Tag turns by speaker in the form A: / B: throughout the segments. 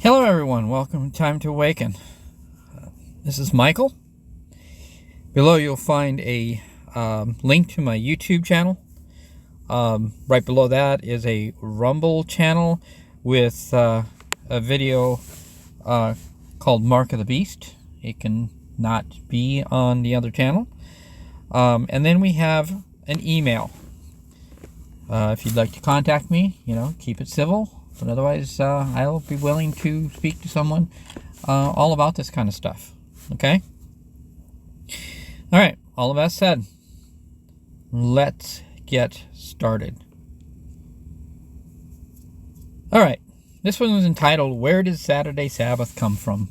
A: Hello everyone, welcome to Time to Awaken. This is Michael. Below you'll find a link to my YouTube channel. Right below that is a Rumble channel with a video called Mark of the Beast. It can not be on the other channel. And then we have an email. If you'd like to contact me, keep it civil. But otherwise, I'll be willing to speak to someone all about this kind of stuff. Okay? All right. All of that said, let's get started. All right. This one was entitled, Where Did Saturday Sabbath Come From?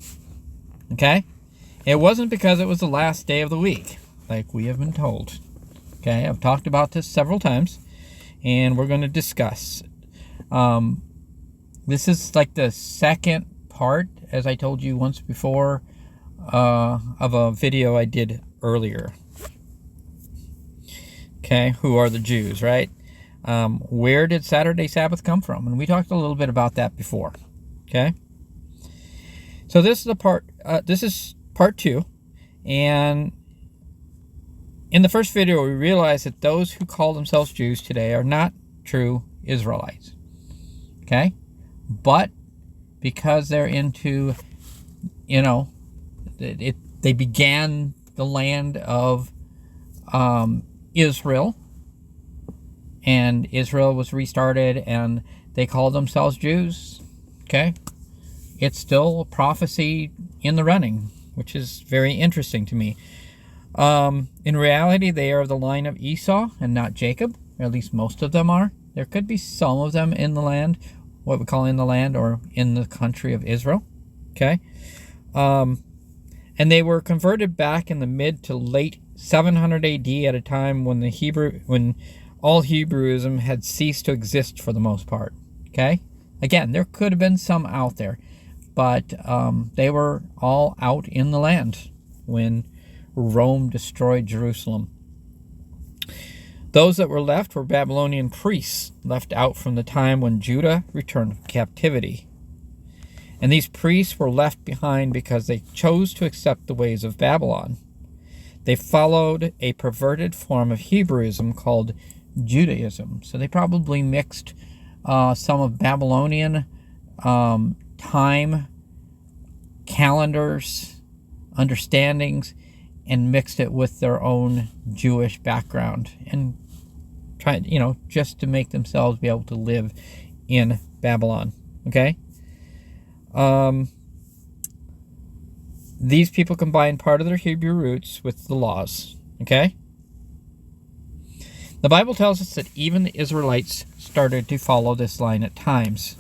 A: Okay? It wasn't because it was the last day of the week, like we have been told. Okay? I've talked about this several times, and we're going to discuss. This is like the second part, as I told you once before, of a video I did earlier. Okay, who are the Jews, right? Where did Saturday Sabbath come from? And we talked a little bit about that before. Okay, so this is the part. This is part 2, and in the first video, we realized that those who call themselves Jews today are not true Israelites. Okay. But because they're into, they began the land of Israel, and Israel was restarted, and they called themselves Jews. Okay, it's still a prophecy in the running, which is very interesting to me. In reality, they are the line of Esau and not Jacob, or at least most of them are. There could be some of them in the land, what we call in the land or in the country of Israel. Okay. And they were converted back in the mid to late 700 AD at a time when when all Hebrewism had ceased to exist for the most part. Okay. Again, there could have been some out there, but they were all out in the land when Rome destroyed Jerusalem. Those that were left were Babylonian priests left out from the time when Judah returned from captivity. And these priests were left behind because they chose to accept the ways of Babylon. They followed a perverted form of Hebrewism called Judaism. So they probably mixed some of Babylonian time, calendars, understandings, and mixed it with their own Jewish background and tried, just to make themselves be able to live in Babylon. Okay? These people combined part of their Hebrew roots with the laws. Okay? The Bible tells us that even the Israelites started to follow this line at times.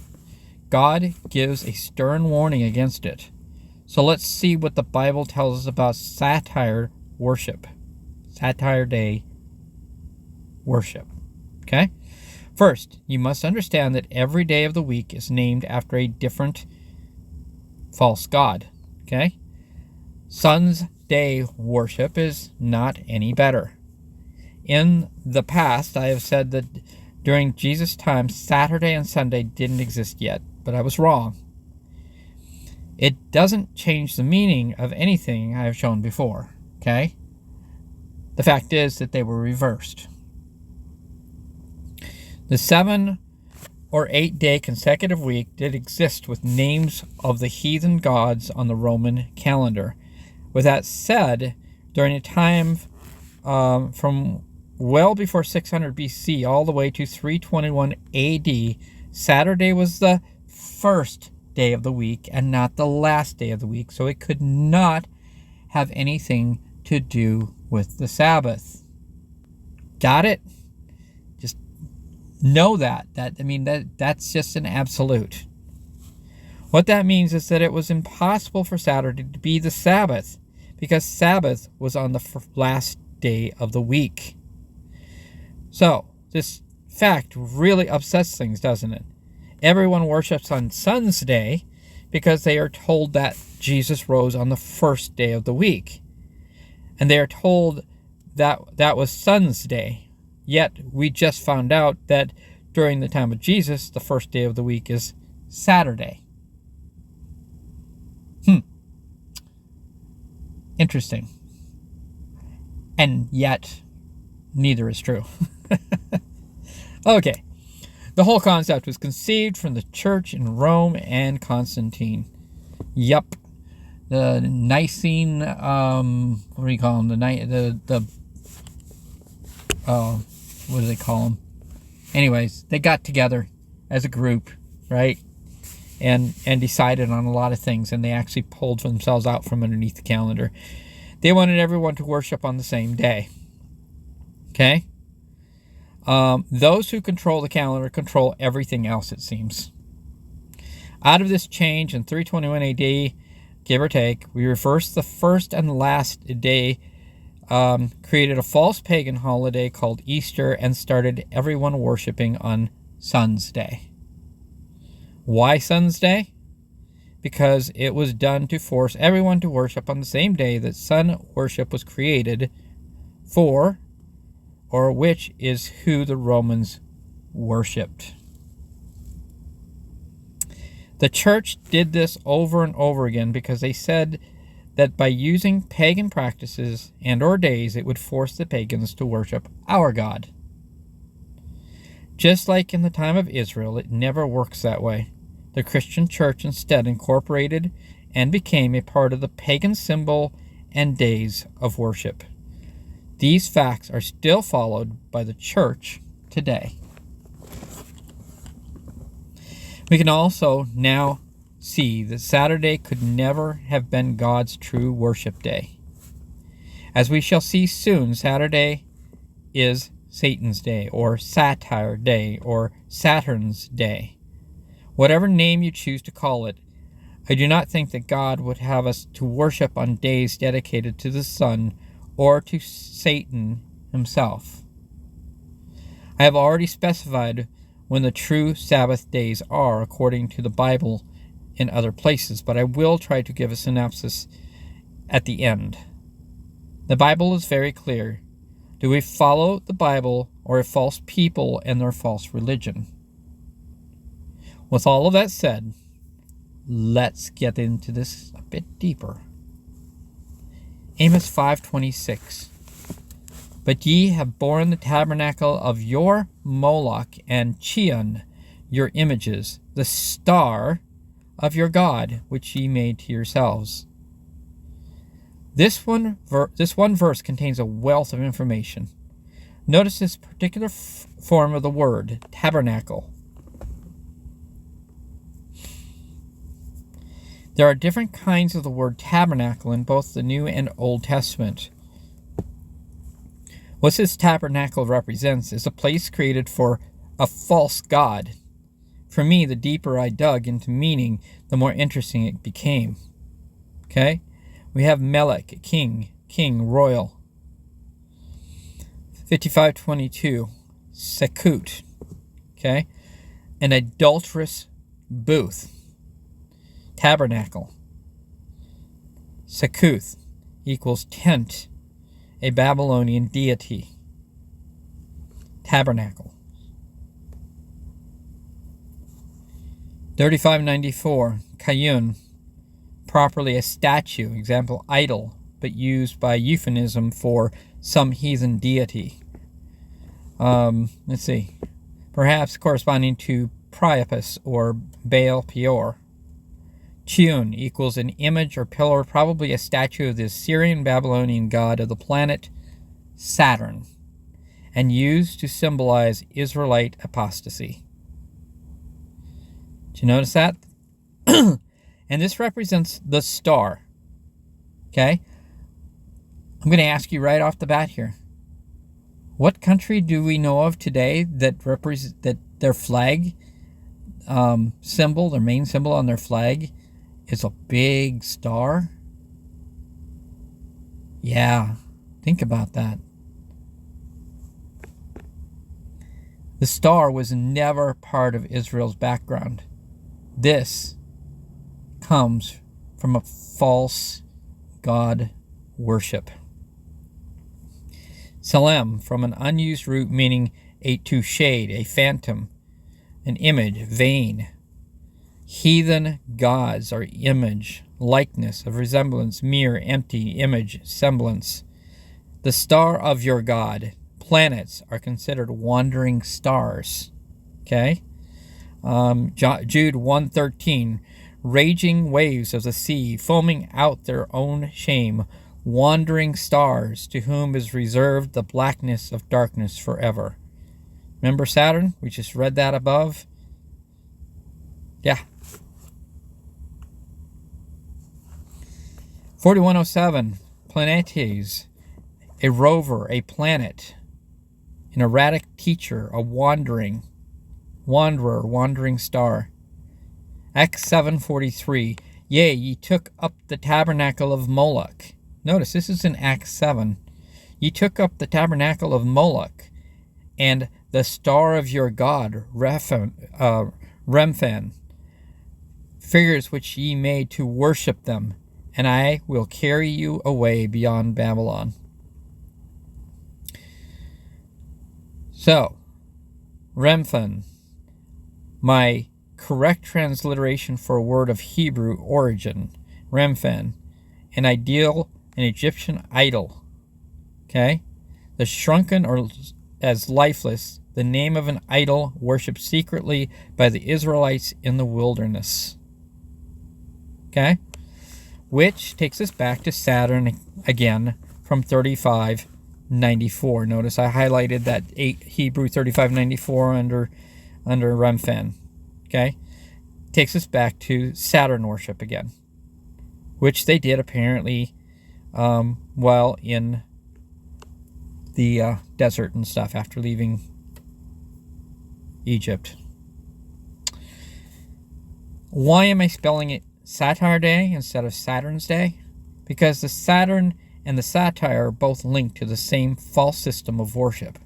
A: God gives a stern warning against it. So let's see what the Bible tells us about satire worship. Saturday worship. Okay? First, you must understand that every day of the week is named after a different false god. Okay? Sun's day worship is not any better. In the past, I have said that during Jesus' time, Saturday and Sunday didn't exist yet, but I was wrong. It doesn't change the meaning of anything I have shown before, okay? The fact is that they were reversed. The 7 or 8 day consecutive week did exist with names of the heathen gods on the Roman calendar. With that said, during a time from well before 600 BC all the way to 321 AD, Saturday was the first day of the week and not the last day of the week, so it could not have anything to do with the Sabbath. Got it? Just know that's just an absolute. What that means is that it was impossible for Saturday to be the Sabbath because Sabbath was on the last day of the week. So this fact really upsets things, doesn't it? Everyone worships on Sun's day because they are told that Jesus rose on the first day of the week. And they are told that that was Sun's day. Yet we just found out that during the time of Jesus, the first day of the week is Saturday. Interesting. And yet, neither is true. Okay. The whole concept was conceived from the church in Rome and Constantine. Yup. The Nicene, what do you call them? What do they call them? Anyways, they got together as a group, right? And decided on a lot of things, and they actually pulled themselves out from underneath the calendar. They wanted everyone to worship on the same day. Okay? Those who control the calendar control everything else, it seems. Out of this change in 321 AD, give or take, we reversed the first and last day, created a false pagan holiday called Easter, and started everyone worshiping on Sun's Day. Why Sun's Day? Because it was done to force everyone to worship on the same day that sun worship was created for, or which is who the Romans worshipped. The church did this over and over again because they said that by using pagan practices and or days, it would force the pagans to worship our God. Just like in the time of Israel, it never works that way. The Christian church instead incorporated and became a part of the pagan symbol and days of worship. These facts are still followed by the church today. We can also now see that Saturday could never have been God's true worship day. As we shall see soon, Saturday is Satan's day, or Satire Day, or Saturn's Day. Whatever name you choose to call it, I do not think that God would have us to worship on days dedicated to the sun or to Satan himself. I have already specified when the true Sabbath days are, according to the Bible in other places, but I will try to give a synopsis at the end. The Bible is very clear. Do we follow the Bible or a false people and their false religion? With all of that said, let's get into this a bit deeper. Amos 5:26. But ye have borne the tabernacle of your Moloch, and Chion, your images, the star of your God, which ye made to yourselves. This one verse contains a wealth of information. Notice this particular form of the word, tabernacle. There are different kinds of the word tabernacle in both the New and Old Testament. What this tabernacle represents is a place created for a false god. For me, the deeper I dug into meaning, the more interesting it became. Okay? We have Melech, king, royal. 55:22, Sekut. Okay? An adulterous booth. Tabernacle. Sekuth equals tent, a Babylonian deity. Tabernacle. 3594, Kayun, properly a statue, example idol, but used by euphemism for some heathen deity. Let's see, perhaps corresponding to Priapus or Baal Peor. Chiun equals an image or pillar, probably a statue of the Assyrian Babylonian god of the planet Saturn, and used to symbolize Israelite apostasy. Did you notice that? And this represents the star. Okay? I'm going to ask you right off the bat here. What country do we know of today that their flag symbol, their main symbol on their flag, is a big star? Yeah, think about that. The star was never part of Israel's background. This comes from a false god worship. Salem, from an unused root meaning to shade, a phantom, an image, vain. Heathen gods are image, likeness, of resemblance, mere, empty, image, semblance. The star of your God. Planets are considered wandering stars. Okay? Jude 1:13. Raging waves of the sea, foaming out their own shame, wandering stars, to whom is reserved the blackness of darkness forever. Remember Saturn? We just read that above. Yeah. 4107. Planetes. A rover, a planet, an erratic teacher, a wanderer, wandering star. Acts 7:43. Yea, ye took up the tabernacle of Moloch. Notice this is in Acts 7. Ye took up the tabernacle of Moloch, and the star of your god, Remphan, figures which ye made to worship them, and I will carry you away beyond Babylon. So, Remphan, my correct transliteration for a word of Hebrew origin, Remphan, an Egyptian idol. Okay? The shrunken or as lifeless, the name of an idol worshipped secretly by the Israelites in the wilderness. Okay? Which takes us back to Saturn again from 3594. Notice I highlighted that Hebrew 3594 under Remphan. Okay? Takes us back to Saturn worship again, which they did apparently while in the desert and stuff after leaving Egypt. Why am I spelling it Saturday instead of Saturn's Day? Because the Saturn and the satire are both linked to the same false system of worship.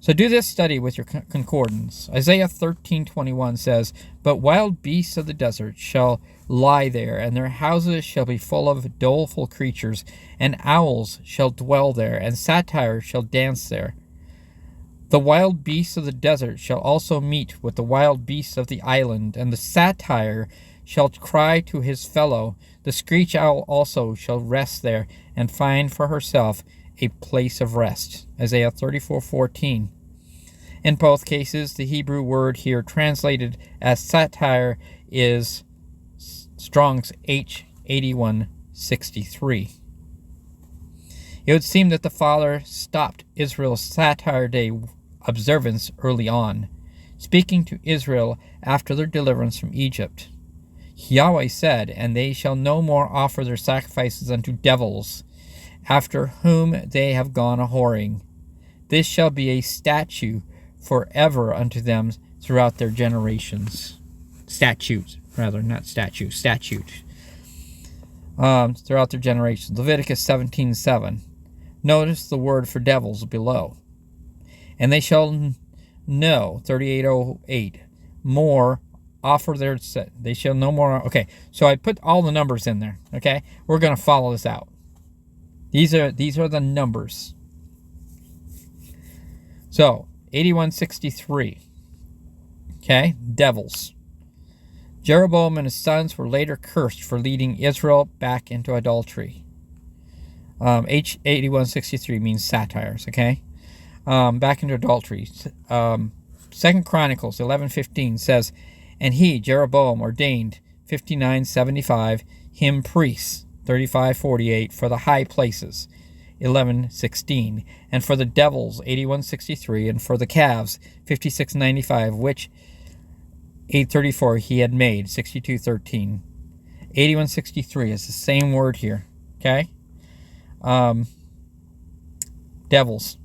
A: So do this study with your concordance. Isaiah 13:21 says, "But wild beasts of the desert shall lie there, and their houses shall be full of doleful creatures, and owls shall dwell there, and satyrs shall dance there. The wild beasts of the desert shall also meet with the wild beasts of the island, and the satyr shall cry to his fellow. The screech owl also shall rest there, and find for herself a place of rest." Isaiah 34:14. In both cases, the Hebrew word here translated as satyr is Strong's H8163. It would seem that the Father stopped Israel's Saturday observance early on, speaking to Israel after their deliverance from Egypt. Yahweh said, "And they shall no more offer their sacrifices unto devils, after whom they have gone a-whoring. This shall be a statute forever unto them throughout their generations." Statute. Throughout their generations. Leviticus 17:7. Notice the word for devils below. "And they shall know," 3808, "more offer their, they shall no more." Okay, so I put all the numbers in there. Okay, we're going to follow this out. These are the numbers. So 8163. Okay, devils. Jeroboam and his sons were later cursed for leading Israel back into adultery. H8163 means satires. Okay, back into adultery. 2 Chronicles 11:15 says, "And he, Jeroboam, ordained 5975 him priests, 3548 for the high places, 11:16, and for the devils, 8163, and for the calves, 5695, which 834 he had made, 6213. 8163 is the same word here. Okay, devils.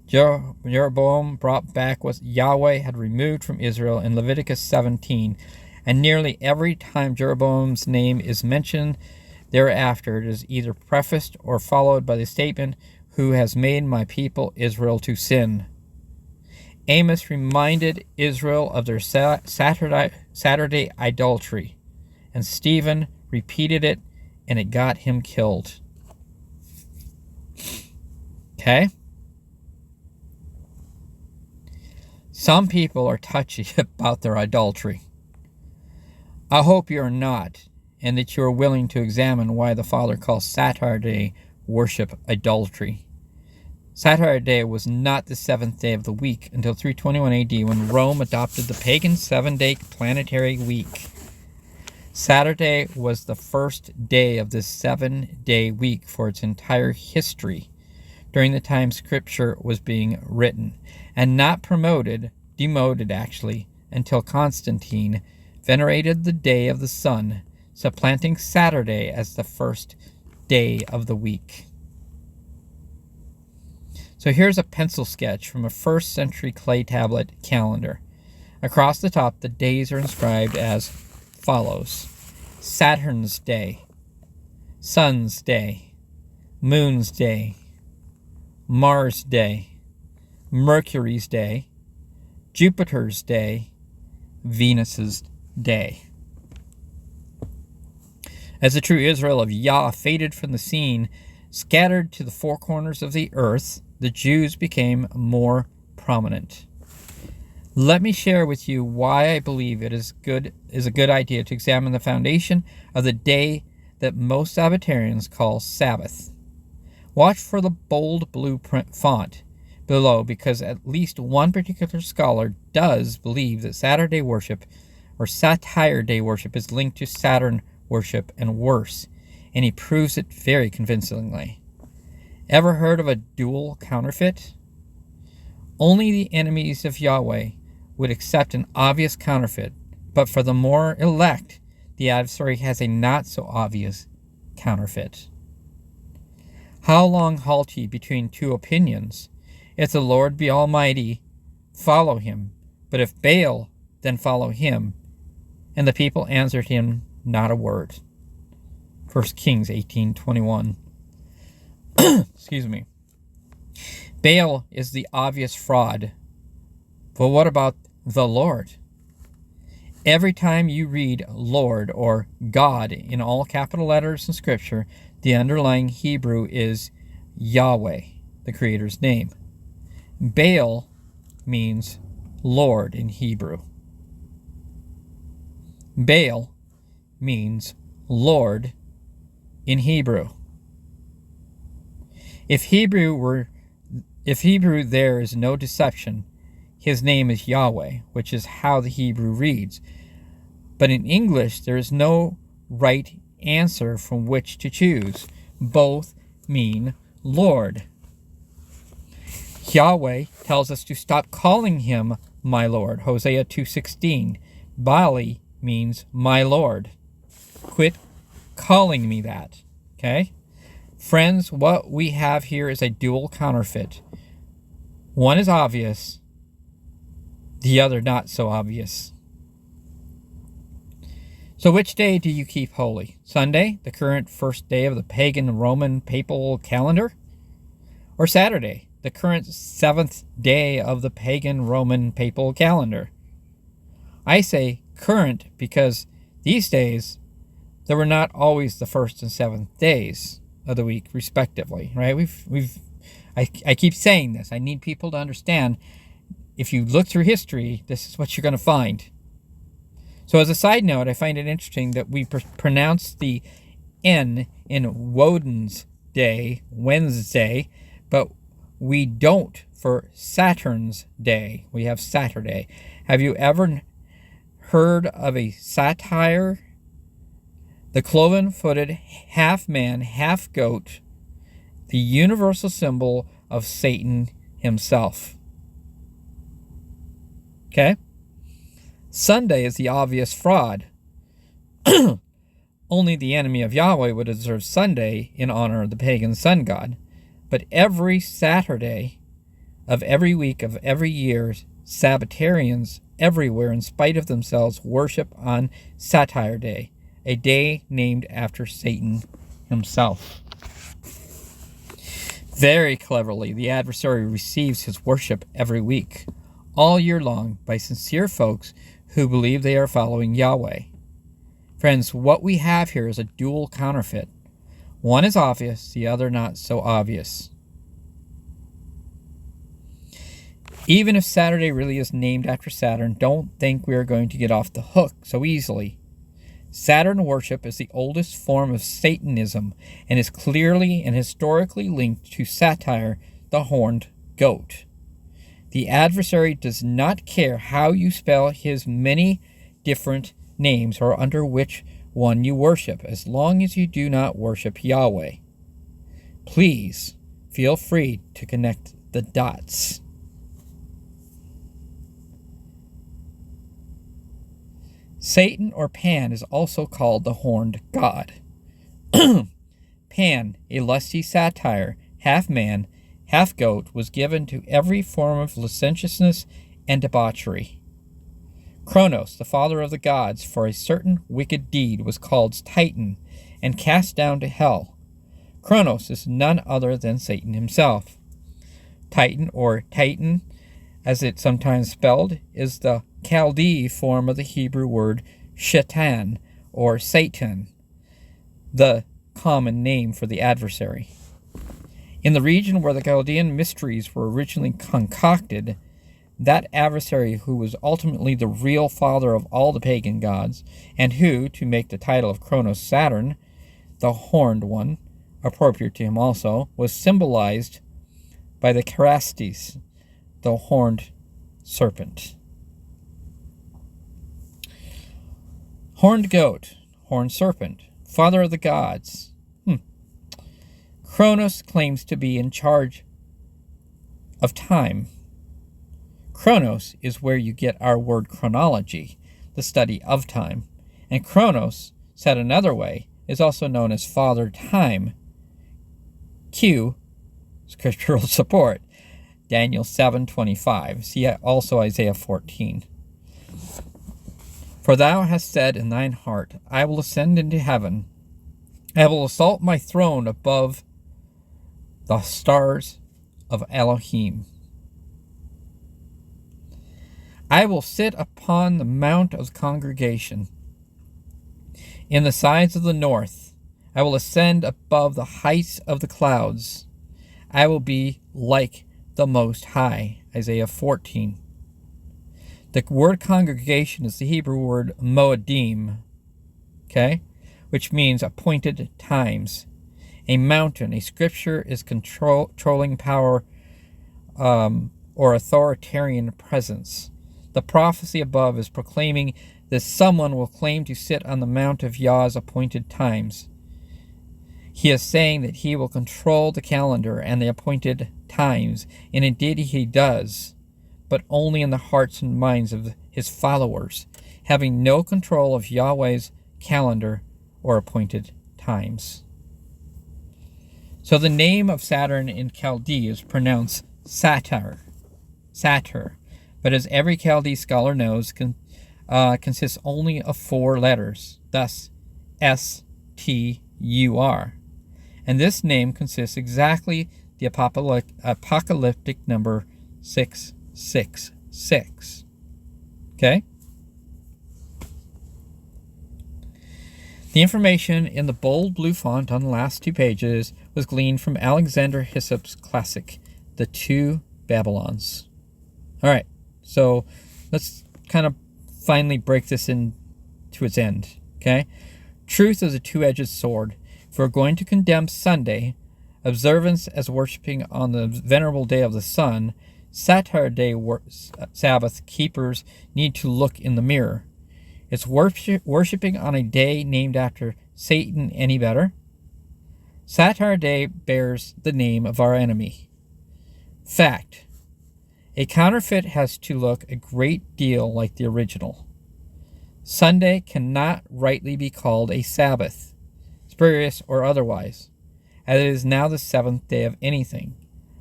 A: Jeroboam brought back what Yahweh had removed from Israel in Leviticus 17, and nearly every time Jeroboam's name is mentioned thereafter, it is either prefaced or followed by the statement, "Who has made my people Israel to sin." Amos reminded Israel of their Saturday idolatry, and Stephen repeated it, and it got him killed. Okay? Some people are touchy about their idolatry. I hope you are not, and that you are willing to examine why the Father calls Saturday worship idolatry. Saturday was not the seventh day of the week until 321 AD, when Rome adopted the pagan 7-day planetary week. Saturday was the first day of this 7-day week for its entire history during the time Scripture was being written, and not demoted actually, until Constantine venerated the day of the sun, supplanting Saturday as the first day of the week. So here's a pencil sketch from a 1st century clay tablet calendar. Across the top, the days are inscribed as follows: Saturn's Day, Sun's Day, Moon's Day, Mars' Day, Mercury's Day, Jupiter's Day, Venus's Day. As the true Israel of Yah faded from the scene, scattered to the four corners of the earth, the Jews became more prominent. Let me share with you why I believe it is a good idea to examine the foundation of the day that most Sabbatarians call Sabbath. Watch for the bold blueprint font below, because at least one particular scholar does believe that Saturday worship or Saturday worship is linked to Saturn worship and worse, and he proves it very convincingly. Ever heard of a dual counterfeit? Only the enemies of Yahweh would accept an obvious counterfeit, but for the more elect, the adversary has a not so obvious counterfeit. How long halt ye between two opinions? If the Lord be almighty, follow him. But if Baal, then follow him. And the people answered him not a word. 1 Kings 18:21. Excuse me. Baal is the obvious fraud. But what about the Lord? Every time you read Lord or God in all capital letters in Scripture, the underlying Hebrew is Yahweh, the Creator's name. Baal means Lord in Hebrew. Baal means Lord in Hebrew. If Hebrew there is no deception, his name is Yahweh, which is how the Hebrew reads. But in English, there is no right answer from which to choose. Both mean Lord. Yahweh tells us to stop calling him my Lord, Hosea 2:16. Bali means my Lord. Quit calling me that, okay? Friends, what we have here is a dual counterfeit. One is obvious, the other not so obvious. So which day do you keep holy? Sunday, the current first day of the pagan Roman papal calendar? Or Saturday, the current seventh day of the pagan Roman papal calendar? I say current because these days there were not always the first and seventh days of the week, respectively, right? I keep saying this. I need people to understand. If you look through history, this is what you're going to find. So as a side note, I find it interesting that we pronounce the N in Woden's Day, Wednesday, but we don't for Saturn's Day. We have Saturday. Have you ever heard of a satyr? The cloven-footed, half man, half goat, the universal symbol of Satan himself. Okay? Sunday is the obvious fraud. Only the enemy of Yahweh would observe Sunday in honor of the pagan sun god. But every Saturday of every week of every year, Sabbatarians everywhere, in spite of themselves, worship on Saturday, a day named after Satan himself. Very cleverly, the adversary receives his worship every week, all year long, by sincere folks who believe they are following Yahweh. Friends, what we have here is a dual counterfeit. One is obvious, the other not so obvious. Even if Saturday really is named after Saturn, don't think we are going to get off the hook so easily. Saturn worship is the oldest form of Satanism and is clearly and historically linked to Satyr, the horned goat. The adversary does not care how you spell his many different names or under which one you worship, as long as you do not worship Yahweh. Please feel free to connect the dots. Satan or Pan is also called the horned god. Pan, a lusty satyr, half man, half goat, was given to every form of licentiousness and debauchery. Kronos, the father of the gods, for a certain wicked deed was called Titan and cast down to hell. Kronos is none other than Satan himself. Titan, or Titan, as it's sometimes spelled, is the Chaldee form of the Hebrew word Shaitan, or Satan, the common name for the adversary. In the region where the Chaldean mysteries were originally concocted, that adversary who was ultimately the real father of all the pagan gods, and who, to make the title of Kronos Saturn, the horned one, appropriate to him also, was symbolized by the Kerastes, the horned serpent. Horned goat, horned serpent, father of the gods. Kronos claims to be in charge of time. Chronos is where you get our word chronology, the study of time. And Kronos, said another way, is also known as Father Time. Q, scriptural support, Daniel 7:25. See also Isaiah 14. For thou hast said in thine heart, I will ascend into heaven. I will assault my throne above the stars of Elohim. I will sit upon the mount of the congregation in the sides of the north. I will ascend above the heights of the clouds. I will be like the Most High. Isaiah 14. The word congregation is the Hebrew word moedim, okay, which means appointed times. A mountain, a scripture, is controlling power or authoritarian presence. The prophecy above is proclaiming that someone will claim to sit on the mount of Yah's appointed times. He is saying that he will control the calendar and the appointed times, and indeed he does, but only in the hearts and minds of his followers, having no control of Yahweh's calendar or appointed times. So the name of Saturn in Chaldee is pronounced Satyr, but as every Chaldee scholar knows, consists only of 4 letters, thus S-T-U-R. And this name consists exactly the apocalyptic number 666. Okay? The information in the bold blue font on the last 2 pages was gleaned from Alexander Hyssop's classic, The Two Babylons. All right, so let's kind of finally break this into its end, okay? Truth is a two-edged sword. If we're going to condemn Sunday, observance as worshiping on the venerable day of the sun, Saturday Sabbath keepers need to look in the mirror. Is worshiping on a day named after Satan any better? Saturday bears the name of our enemy. Fact. A counterfeit has to look a great deal like the original. Sunday cannot rightly be called a Sabbath, spurious or otherwise, as it is now the 7th day of anything.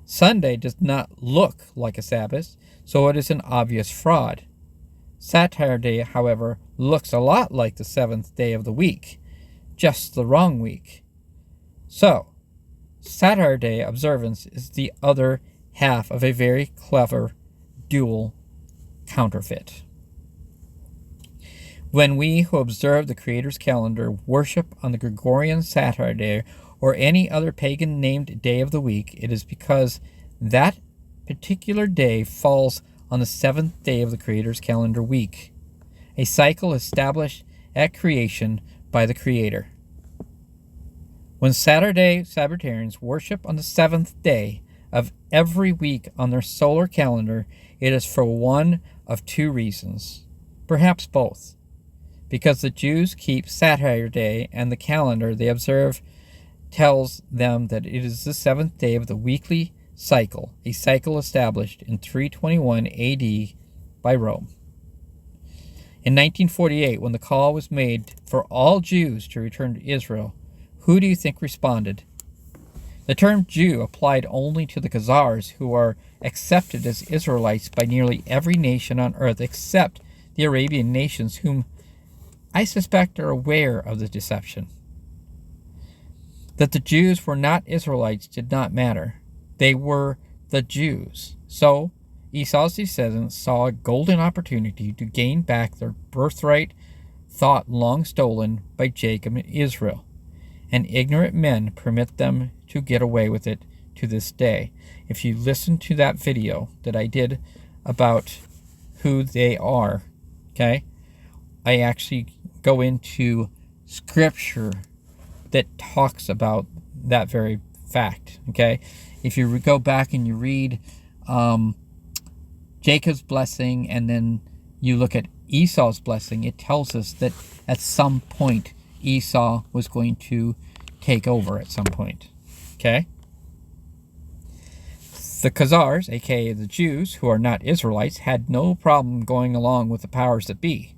A: Sunday does not look like a Sabbath, so it is an obvious fraud. Saturday, however, looks a lot like the 7th day of the week, just the wrong week. So, Saturday observance is the other half of a very clever dual counterfeit. When we who observe the Creator's calendar worship on the Gregorian Saturday or any other pagan named day of the week, it is because that particular day falls on the 7th day of the Creator's calendar week, a cycle established at creation by the Creator. When Saturday Sabbatarians worship on the seventh day of every week on their solar calendar, it is for one of two reasons, perhaps both. Because the Jews keep Saturday, and the calendar they observe tells them that it is the seventh day of the weekly cycle, a cycle established in 321 AD by Rome. In 1948, when the call was made for all Jews to return to Israel, who do you think responded? The term Jew applied only to the Khazars, who are accepted as Israelites by nearly every nation on earth except the Arabian nations, whom I suspect are aware of the deception. That the Jews were not Israelites did not matter. They were the Jews. So Esau's descendants saw a golden opportunity to gain back their birthright, thought long stolen by Jacob and Israel. And ignorant men permit them to get away with it to this day. If you listen to that video that I did about who they are, okay, I actually go into scripture that talks about that very fact, okay? If you go back and you read Jacob's blessing and then you look at Esau's blessing, it tells us that at some point Esau was going to take over at some point, okay? The Khazars, aka the Jews, who are not Israelites, had no problem going along with the powers that be,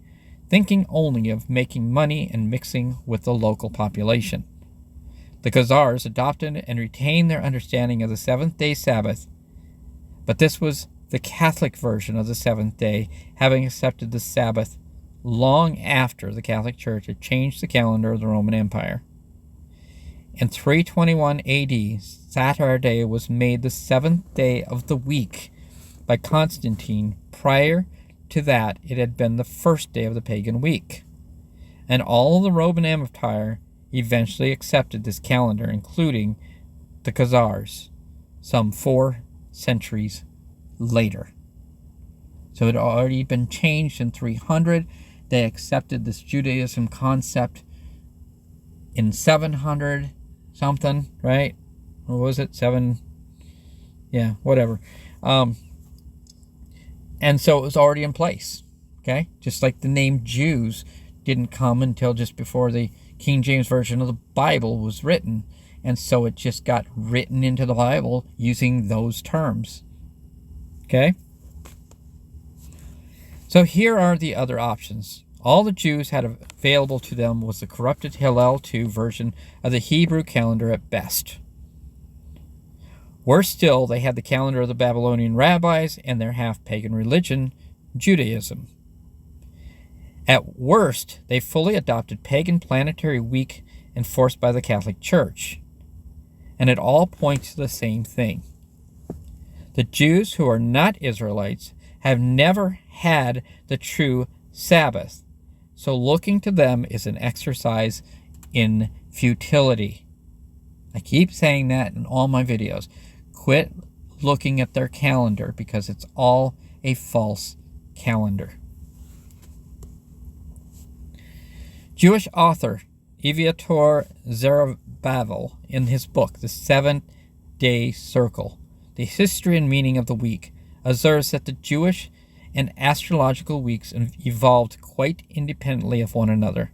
A: thinking only of making money and mixing with the local population. The Khazars adopted and retained their understanding of the seventh-day Sabbath, but this was the Catholic version of the seventh day, having accepted the Sabbath long after the Catholic Church had changed the calendar of the Roman Empire. In 321 AD, Saturday was made the seventh day of the week by Constantine. Prior to that, it had been the first day of the pagan week. And all of the Roman Empire eventually accepted this calendar, including the Khazars, some 4 centuries later. So it had already been changed in 300. They accepted this Judaism concept in 700 something, right? What was it? 7? Yeah, whatever. And so it was already in place, okay? Just like the name Jews didn't come until just before the King James Version of the Bible was written. And so it just got written into the Bible using those terms, okay? So here are the other options. All the Jews had available to them was the corrupted Hillel II version of the Hebrew calendar at best. Worse still, they had the calendar of the Babylonian rabbis and their half-pagan religion, Judaism. At worst, they fully adopted pagan planetary week enforced by the Catholic Church. And it all points to the same thing. The Jews who are not Israelites have never had the true Sabbath. So looking to them is an exercise in futility. I keep saying that in all my videos. Quit looking at their calendar because it's all a false calendar. Jewish author Aviator Zerubbabel, in his book, The 7-Day Circle, The History and Meaning of the Week, observes that the Jewish and astrological weeks evolved quite independently of one another.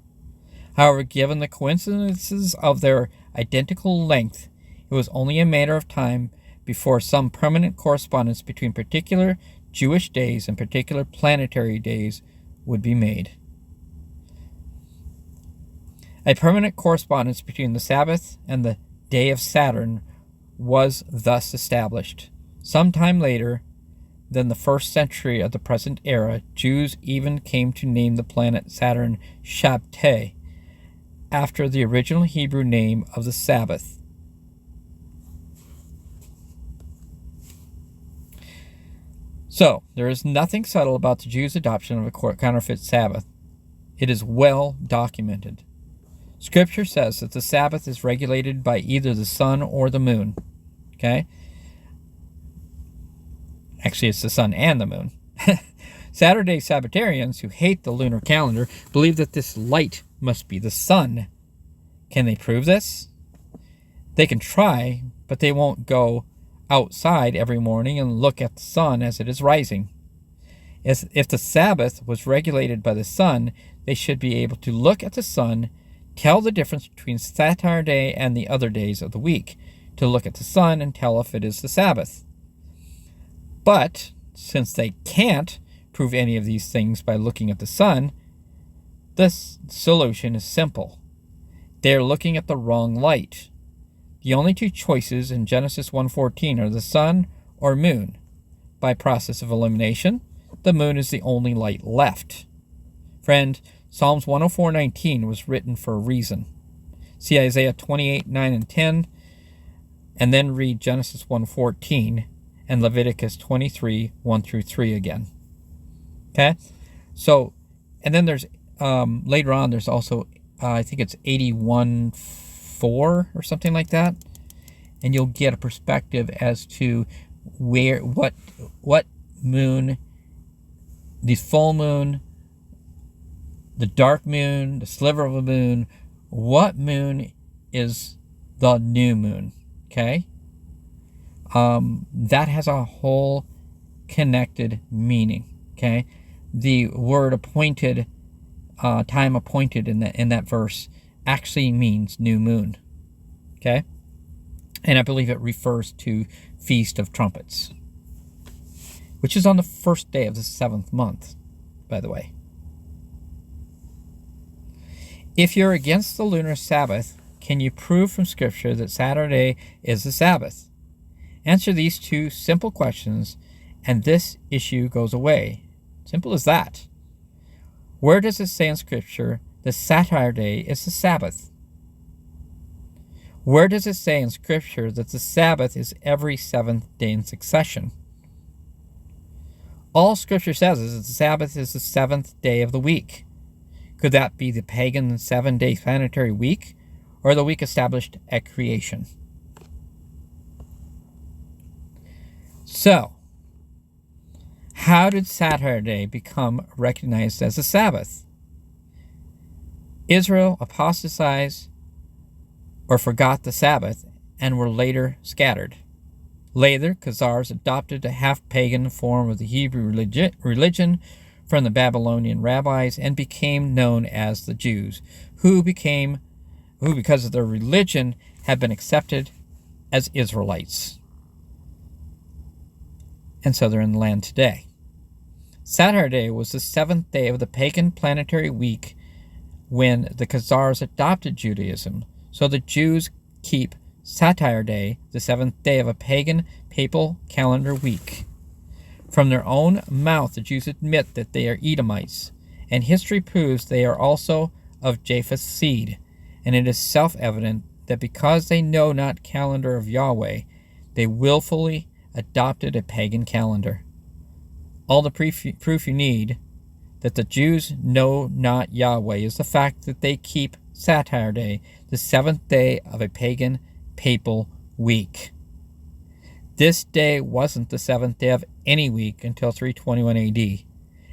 A: However, given the coincidences of their identical length, it was only a matter of time before some permanent correspondence between particular Jewish days and particular planetary days would be made. A permanent correspondence between the Sabbath and the day of Saturn was thus established. Sometime later than the first century of the present era, Jews even came to name the planet Saturn Shabtai, after the original Hebrew name of the Sabbath. So, there is nothing subtle about the Jews' adoption of a counterfeit Sabbath. It is well documented. Scripture says that the Sabbath is regulated by either the sun or the moon. Okay? Actually, it's the sun and the moon. Saturday Sabbatarians who hate the lunar calendar believe that this light must be the sun. Can they prove this? They can try, but they won't go outside every morning and look at the sun as it is rising. If the Sabbath was regulated by the sun, they should be able to look at the sun, tell the difference between Saturday and the other days of the week, to look at the sun and tell if it is the Sabbath. But since they can't prove any of these things by looking at the sun, the solution is simple. They are looking at the wrong light. The only two choices in Genesis 1:14 are the sun or moon. By process of elimination, the moon is the only light left. Friend, Psalms 104:19 was written for a reason. See Isaiah 28:9 and 10, and then read Genesis 1:14 and Leviticus 23:1 through 3 again. Okay? So, and then there's, later on, there's also, I think it's 81:4 or something like that. And you'll get a perspective as to what moon, the full moon, the dark moon, the sliver of a moon, what moon is the new moon, okay? That has a whole connected meaning, okay? The word appointed, time appointed in that verse actually means new moon, okay? And I believe it refers to Feast of Trumpets, which is on the first day of the 7th month, by the way. If you're against the lunar Sabbath, can you prove from Scripture that Saturday is the Sabbath? Answer these two simple questions, and this issue goes away. Simple as that. Where does it say in Scripture that Saturday is the Sabbath? Where does it say in Scripture that the Sabbath is every 7th day in succession? All Scripture says is that the Sabbath is the 7th day of the week. Could that be the pagan 7-day planetary week, or the week established at creation? So, how did Saturday become recognized as a Sabbath? Israel apostatized or forgot the Sabbath and were later scattered. Later, Khazars adopted a half-pagan form of the Hebrew religion from the Babylonian rabbis and became known as the Jews, who because of their religion have been accepted as Israelites. And so they're in the land today. Saturday was the 7th day of the pagan planetary week when the Khazars adopted Judaism. So the Jews keep Saturday, the 7th day of a pagan papal calendar week. From their own mouth, the Jews admit that they are Edomites, and history proves they are also of Japheth's seed, and it is self-evident that because they know not calendar of Yahweh, they willfully adopted a pagan calendar. All the proof you need that the Jews know not Yahweh is the fact that they keep Saturday, the 7th day of a pagan papal week. This day wasn't the 7th day of any week until 321 AD,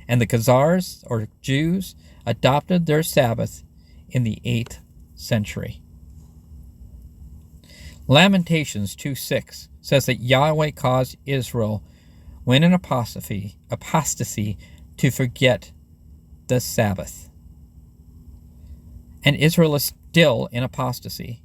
A: and the Khazars, or Jews, adopted their Sabbath in the 8th century. Lamentations 2:6 says that Yahweh caused Israel, when in apostasy, to forget the Sabbath. And Israel is still in apostasy.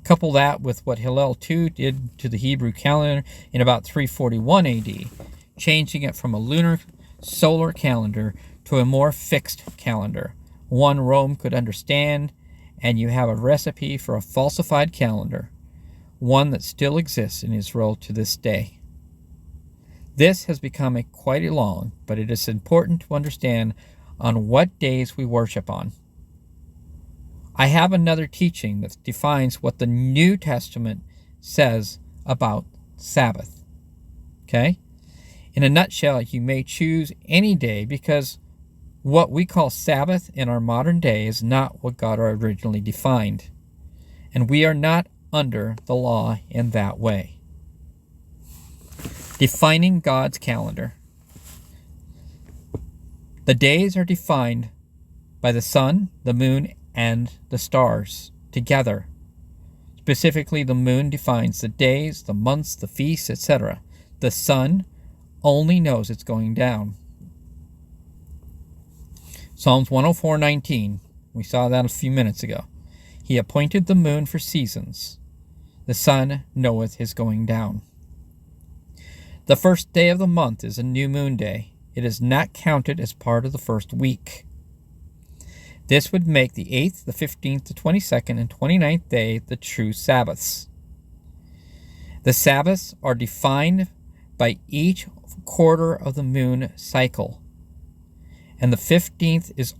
A: Couple that with what Hillel II did to the Hebrew calendar in about 341 AD, changing it from a lunar solar calendar to a more fixed calendar, one Rome could understand, and you have a recipe for a falsified calendar, one that still exists in Israel to this day. This has become quite long, but it is important to understand on what days we worship on. I have another teaching that defines what the New Testament says about Sabbath. Okay? In a nutshell, you may choose any day because what we call Sabbath in our modern day is not what God originally defined. And we are not under the law in that way. Defining God's calendar. The days are defined by the sun, the moon, and the stars together. Specifically, the moon defines the days, the months, the feasts, etc. The sun only knows it's going down. Psalms 104:19. We saw that a few minutes ago. He appointed the moon for seasons. The sun knoweth his going down. The first day of the month is a new moon day. It is not counted as part of the first week. This would make the 8th, the 15th, the 22nd, and 29th day the true Sabbaths. The Sabbaths are defined by each quarter of the moon cycle, and the 15th is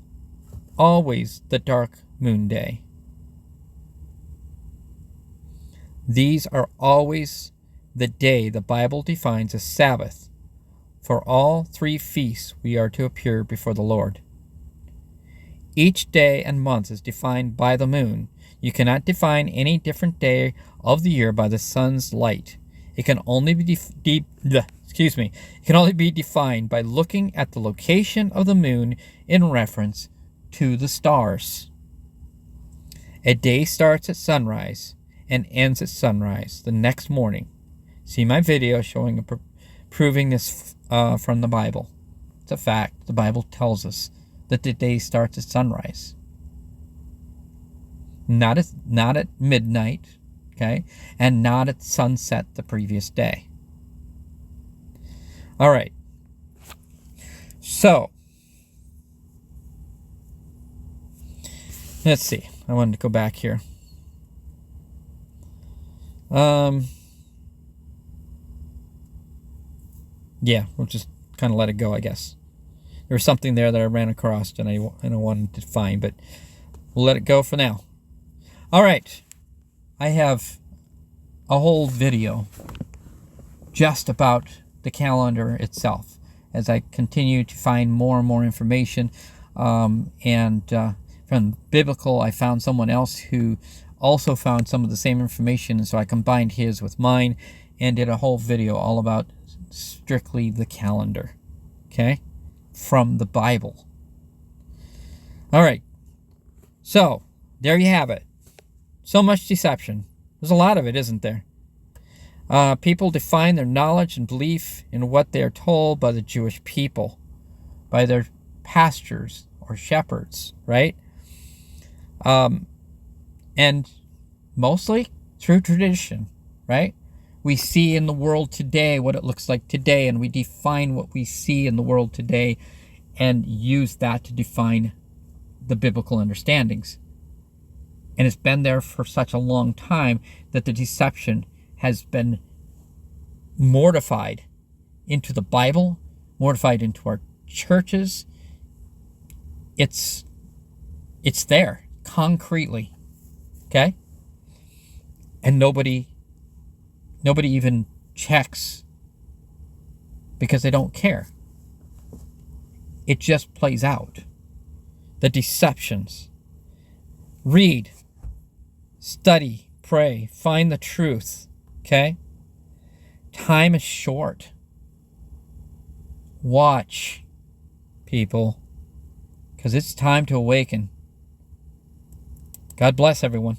A: always the dark moon day. These are always the day the Bible defines as Sabbath. For all 3 feasts we are to appear before the Lord. Each day and month is defined by the moon. You cannot define any different day of the year by the sun's light. It can only be defined by looking at the location of the moon in reference to the stars. A day starts at sunrise and ends at sunrise the next morning. See my video showing proving this from the Bible. It's a fact. The Bible tells us that the day starts at sunrise. Not at midnight, okay? And not at sunset the previous day. All right. So, let's see. I wanted to go back here. Yeah, we'll just kind of let it go, I guess. There was something there that I ran across and I wanted to find, but we'll let it go for now. All right. I have a whole video just about the calendar itself as I continue to find more and more information. From biblical, I found someone else who also found some of the same information, and so I combined his with mine and did a whole video all about strictly the calendar, okay, from the Bible. All right, so there you have it. So much deception. There's a lot of it, isn't there? People define their knowledge and belief in what they are told by the Jewish people, by their pastors or shepherds, right? And mostly through tradition, right? We see in the world today what it looks like today, and we define what we see in the world today and use that to define the biblical understandings. And it's been there for such a long time that the deception has been mortified into the Bible, mortified into our churches. It's there concretely, okay? And nobody even checks because they don't care. It just plays out. The deceptions. Read, study, pray, find the truth, okay? Time is short. Watch, people, because it's time to awaken. God bless everyone.